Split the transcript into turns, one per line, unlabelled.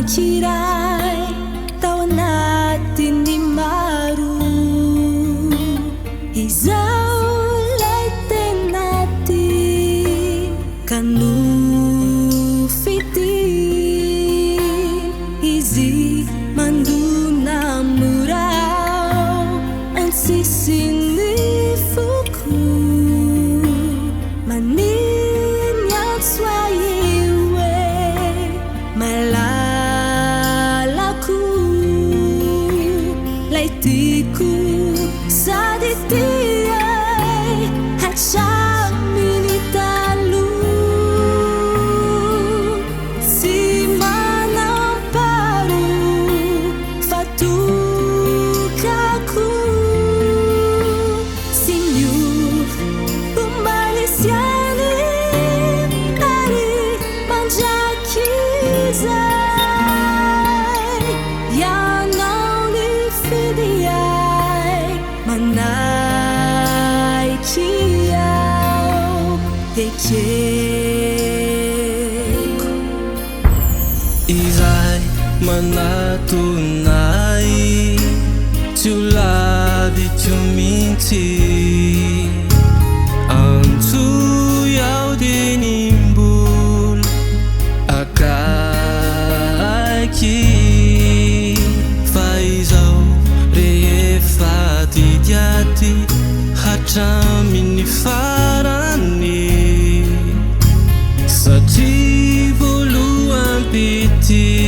Raikiray tao anatin'ny maro, izaho lay tenati ka nufitin izy mandona murao ang sisiny fuku maninyan swaiwe malalaku laitiku saditiay at siya'y talo si manamparo fatukaku sinyo umalis yani dari panjakizay yanang nifidiyay manay kiyaw hekek
izay manatunay tiuladi tiuminti antuyau dinimbul akaiki faizao rehefa didiady hatramin'ny farany satria voalohany pity